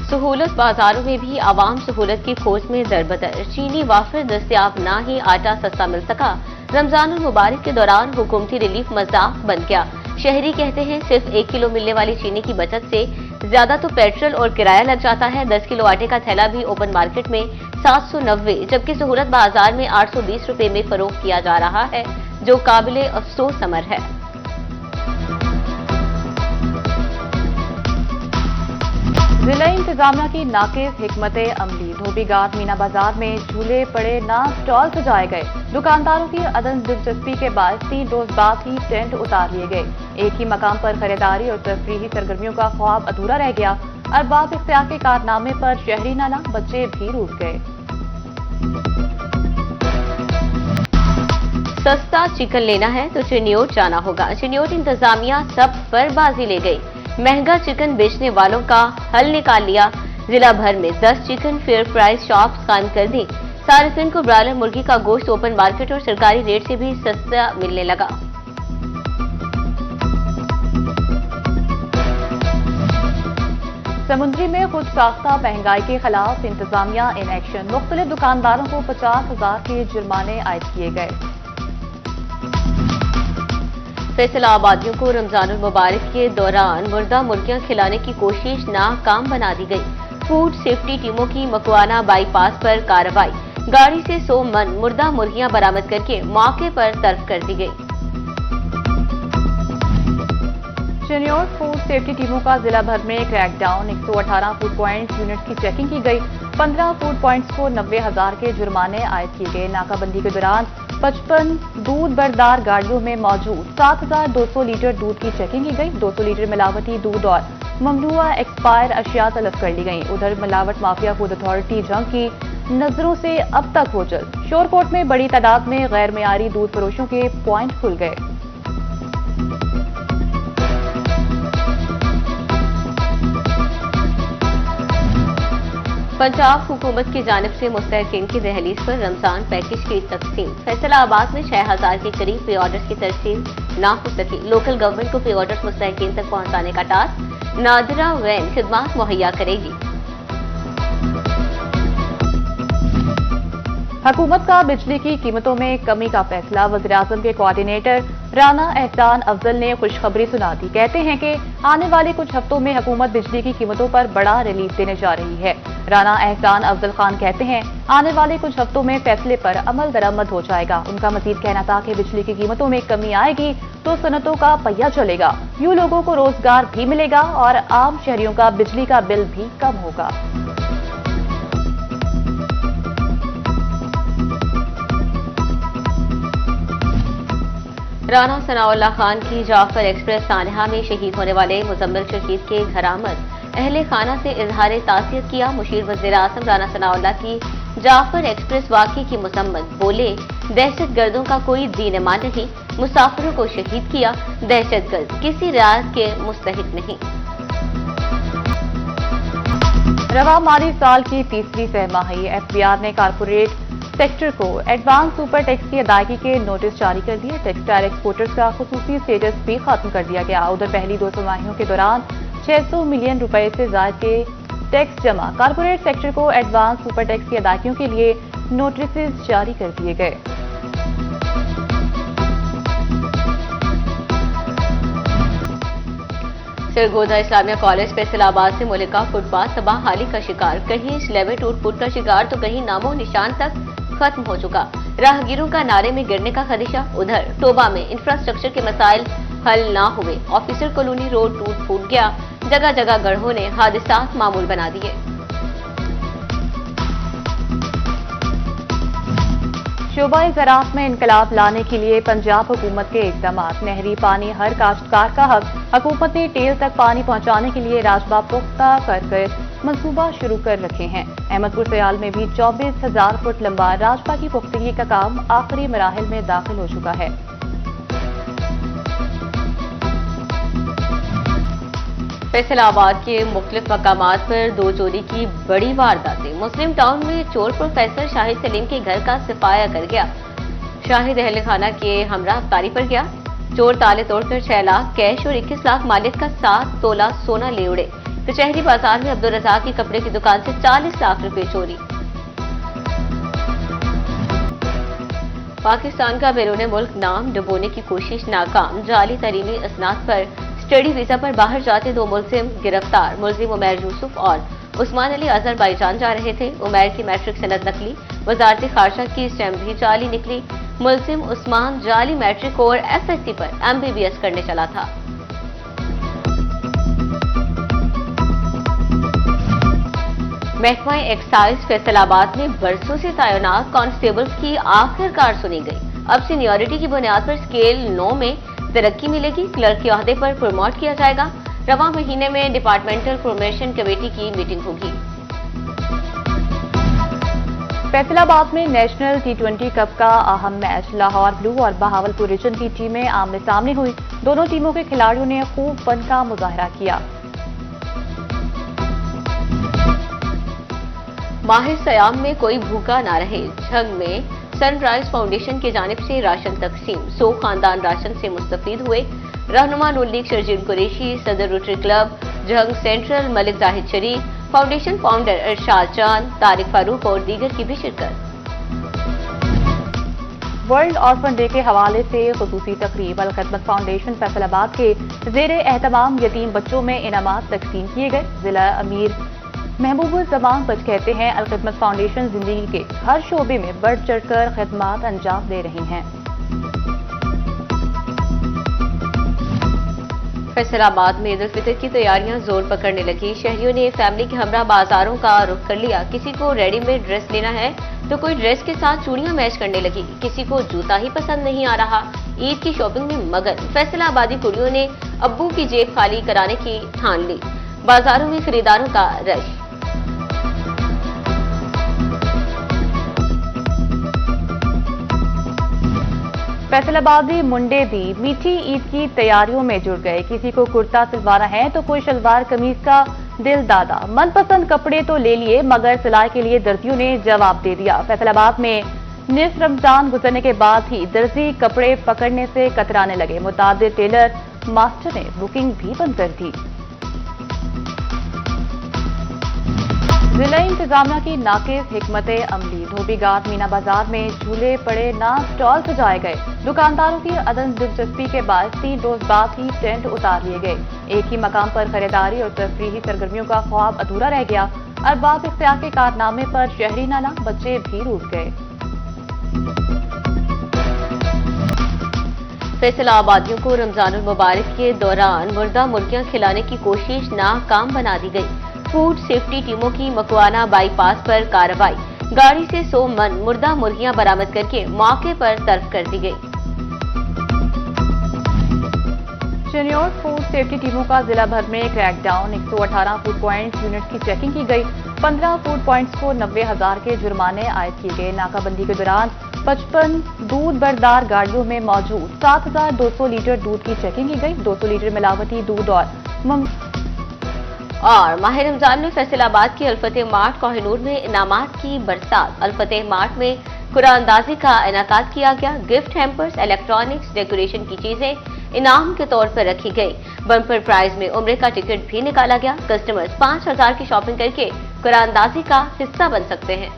सहूलत बाजारों में भी आवाम सहूलत की खोज में दरबदर। चीनी वाफिर दस्तयाब ना ही आटा सस्ता मिल सका। रमजान मुबारक के दौरान हुकूमती रिलीफ मजाक बन गया। शहरी कहते हैं सिर्फ 1 किलो मिलने वाली चीनी की बचत से ज्यादा तो पेट्रोल और किराया लग जाता है। 10 किलो आटे का थैला भी ओपन मार्केट में 790 जबकि सहूलत बाजार में 820 रुपए में फरोख्त किया जा रहा है, जो काबिले अफसोस अमर है। जिला इंतजामिया की नाकिस हिकमत अमली। धोबीघाट मीना बाजार में झूले पड़े ना स्टॉल सजाए गए। दुकानदारों की अदम दिलचस्पी के बाद 3 रोज बाद ही टेंट उतार लिए गए। एक ही मकाम पर खरीदारी और तफरीही सरगर्मियों का ख्वाब अधूरा रह गया। अरबाब इख्तियार के कारनामे पर शहरी नाना बच्चे भी रूठ गए। सस्ता चिकन लेना है तो चिन्योट जाना होगा। चिन्योट इंतजामिया सब पर बाजी ले गई। महंगा चिकन बेचने वालों का हल निकाल लिया। जिला भर में 10 चिकन फेयर प्राइस शॉप्स कायम कर दी। सार्फिन को ब्रायलर मुर्गी का गोश्त ओपन मार्केट और सरकारी रेट से भी सस्ता मिलने लगा। समुद्री में खुद साख्ता महंगाई के खिलाफ इंतजामिया इन एक्शन। मुख्तलिफ दुकानदारों को 50,000 के जुर्माने आयद किए गए। फैसलाबादियों को रमजान मुबारक के दौरान मुर्दा मुर्गियां खिलाने की कोशिश नाकाम बना दी गई। फूड सेफ्टी टीमों की मकवाना बाईपास पर कार्रवाई। गाड़ी से 100 मन मुर्दा मुर्गियां बरामद करके मौके पर तर्क कर दी गई। चिन्योट फूड सेफ्टी टीमों का जिला भर में क्रैकडाउन। 118 फूड पॉइंट्स यूनिट की चेकिंग की गई। 15 फूड पॉइंट्स को 90,000 के जुर्माने आयद किए गए। नाकाबंदी के दौरान 55 दूध बरदार गाड़ियों में मौजूद 7,200 लीटर दूध की चेकिंग की गई। 200 लीटर मिलावटी दूध और ममनुआ एक्सपायर अशिया तलब कर ली गई। उधर मिलावट माफिया फूड अथॉरिटी जंग की नजरों से अब तक ओझल। शोरकोट में बड़ी तादाद में गैर मियारी दूध फरोशों के पॉइंट खुल गए। पंजाब हुकूमत की जानिब से मुस्तहकीन की दहलीज पर रमजान पैकेज की तकसीम। फैसलाबाद में 6,000 के करीब पे ऑर्डर्स की तकसीम ना हो सकी। लोकल गवर्नमेंट को पे ऑर्डर्स मुस्तहकीन तक पहुंचाने का टास्क नादिरा वैन खिदमात मुहैया करेगी। हुकूमत का बिजली की कीमतों में कमी का फैसला। वज़ीर-ए-आज़म के कोऑर्डिनेटर राना एहसान अफजल ने खुशखबरी सुना दी। कहते हैं कि आने वाले कुछ हफ्तों में हुकूमत बिजली की कीमतों पर बड़ा रिलीफ देने जा रही है। राना एहसान अफजल खान कहते हैं आने वाले कुछ हफ्तों में फैसले पर अमल दरामद हो जाएगा। उनका मजीद कहना था कि बिजली की कीमतों में कमी आएगी तो सनतों का पहिया चलेगा। यूं लोगों को रोजगार भी मिलेगा और आम शहरियों का बिजली का बिल भी कम होगा। राना सनाउल्लाह खान की जाफर एक्सप्रेस सानहा में शहीद होने वाले मुजम्मिल शहीद के घरामद अहले खाना से इजहार तासियत किया। मुशीर वज़ीर-ए-आज़म राना सनाउल्लाह की जाफर एक्सप्रेस वाक़े की मसम्मत। बोले दहशत गर्दों का कोई दीन ईमान नहीं, मुसाफिरों को शहीद किया। दहशत गर्द किसी रियायत के मुस्तहिक नहीं। रवा माली साल की तीसरी सहमाही एफबीआर ने कारपोरेट सेक्टर को एडवांस सुपर टैक्स की अदायगी के नोटिस जारी कर दिए। टेक्सटाइल एक्सपोर्टर्स का खुसूसी स्टेटस भी खत्म कर दिया गया। उधर पहली 2 तिमाहियों के दौरान 600 मिलियन रुपए से ज्यादा के टैक्स जमा। कारपोरेट सेक्टर को एडवांस सुपर टैक्स की अदायगियों के लिए नोटिस जारी कर दिए गए। सरगोदा इस्लामिया कॉलेज फैसलाबाद से मुलिका फुटपाथ तबाहहाली का शिकार। कहीं स्लेबे टूट फूट का शिकार तो कहीं नामो निशान तक खत्म हो चुका। राहगीरों का नारे में गिरने का खदशा। उधर टोबा में इंफ्रास्ट्रक्चर के मसाइल हल ना हुए। ऑफिसर कॉलोनी रोड टूट फूट गया। जगह जगह गड्ढों ने हादसात मामूल बना दिए। शोबा ज़राअत में इनकलाब लाने के लिए पंजाब हुकूमत के इक़दाम। नहरी पानी हर काश्तकार का हक। हुकूमत ने टेल तक पानी पहुंचाने के लिए राजबा पुख्ता कर मंसूबा शुरू कर रखे हैं। अहमदपुर सयाल में भी 24,000 फुट लंबा राजबा की पुख्तगी का काम आखिरी मराहिल में दाखिल हो चुका है। फैसलाबाद के मुख्तलिफ मकामात पर 2 चोरी की बड़ी वारदातें। मुस्लिम टाउन में चोर प्रोफेसर शाहिद सलीम के घर का सफाया कर गया। शाहिद अहले खाना के हमरा अफ्तारी पर गया। चोर ताले तोड़कर 6 लाख कैश और 21 लाख मालिक का 7 तोला सोना ले उड़े। कचहरी बाजार में अब्दुल रज़ाक की कपड़े की दुकान से 40 लाख रुपए चोरी। पाकिस्तान का बैरून मुल्क नाम डुबोने की कोशिश नाकाम। जाली तरीमी असनाद पर स्टडी वीजा पर बाहर जाते 2 मुलजिम गिरफ्तार। मुलजिम उमैर यूसुफ और उस्मान अली अजरबैजान जा रहे थे। उमैर की मैट्रिक सनद नकली, वजारत खारजा की स्टैम्प भी जाली निकली। मुलजिम उस्मान जाली मैट्रिक और FSC पर MBBS करने चला था। महकमा एक्साइज फैसलाबाद में बरसों से तैनात कांस्टेबल्स की आखिरकार सुनी गई। अब सीनियरिटी की बुनियाद पर स्केल 9 में तरक्की मिलेगी। क्लर्क के ओहदे पर प्रमोट किया जाएगा। रवां महीने में डिपार्टमेंटल प्रमोशन कमेटी की मीटिंग होगी। फैसलाबाद में नेशनल T20 कप का अहम मैच लाहौर ब्लू और बहावलपुर रीजन की टीमें आमने सामने हुई। दोनों टीमों के खिलाड़ियों ने खूब फन का मुजाहरा किया। माह सयाम में कोई भूखा ना रहे। झंग में सनराइज फाउंडेशन की जानिब से राशन तकसीम। 100 खानदान राशन से मुस्तफीद हुए। रहनुमा नून लीग शर्जील कुरैशी, सदर Rotary Club Jhang central Malik Zahid Sharif, foundation founder Irshad Chand, Tariq Farooq और दीगर की भी शिरकत। वर्ल्ड ऑर्फन डे के हवाले से खुसूसी तकरीब। अलखदमत फाउंडेशन फैसलाबाद के जेर एहतमाम यतीम बच्चों में इनामात तकसीम किए गए। जिला अमीर महबूबुल जमान बच कहते हैं, अलखदमत फाउंडेशन जिंदगी के हर शोबे में बढ़ चढ़कर खिदमात अंजाम दे रही हैं। फैसलाबाद में ईद उल फितर की तैयारियां जोर पकड़ने लगी। शहरियों ने फैमिली के हमरा बाजारों का रुख कर लिया। किसी को रेडीमेड ड्रेस लेना है तो कोई ड्रेस के साथ चूड़ियां मैच करने लगी। किसी को जूता ही पसंद नहीं आ रहा। ईद की शॉपिंग में मगन फैसलाबादी कुड़ियों ने अब्बू की जेब खाली कराने की ठान ली। बाजारों में खरीदारों का रश। फैसलाबादी मुंडे भी मीठी ईद की तैयारियों में जुड़ गए। किसी को कुर्ता सिलवाना है तो कोई शलवार कमीज का दिल दादा। मनपसंद कपड़े तो ले लिए मगर सिलाई के लिए दर्जियों ने जवाब दे दिया। फैसलाबाद में निस्फ रमजान गुजरने के बाद ही दर्जी कपड़े पकड़ने से कतराने लगे। मुतादिद टेलर मास्टर ने बुकिंग भी बंद कर दी। जिला इंतजामिया की नाकिस हिकमत अमली। धोबीघाट मीना बाजार में झूले पड़े ना स्टॉल सजाए गए। दुकानदारों की अदम दिलचस्पी के बाद 3 रोज बाद ही टेंट उतार लिए गए। एक ही मकाम पर खरीदारी और तफरीही सरगर्मियों का ख्वाब अधूरा रह गया। अरबाब इख्तियार के कारनामे पर शहरी नाला बच्चे भी रूठ गए। फैसलाबादियों को रमजानुल मुबारक के दौरान मुर्दा मुर्गियां खिलाने की कोशिश नाकाम बना दी गई। फूड सेफ्टी टीमों की मकवाना बाईपास पर कार्रवाई। गाड़ी से 100 मन मुर्दा मुर्गियां बरामद करके मौके पर तर्क कर दी गई। सीनियर फूड सेफ्टी टीमों का जिला भर में क्रैकडाउन। 118 फूड पॉइंट्स यूनिट की चेकिंग की गई। 15 फूड पॉइंट्स को 90,000 के जुर्माने आयद किए गए। नाकाबंदी के दौरान 55 दूध बरदार गाड़ियों में मौजूद 7,200 लीटर दूध की चेकिंग की गई। 200 लीटर मिलावटी दूध और माह रमजान में फैसलाबाद की अल्फतेह मार्ट कोहिनूर में इनामात की बरसात। अल्फतेह मार्ट में कुरानंदाजी का इनाकाद किया गया। गिफ्ट हैम्पर्स, इलेक्ट्रॉनिक्स, डेकोरेशन की चीजें इनाम के तौर पर रखी गई। बम्पर प्राइज में उम्रे का टिकट भी निकाला गया। कस्टमर्स 5,000 की शॉपिंग करके कुरानंदाजी का हिस्सा बन सकते हैं।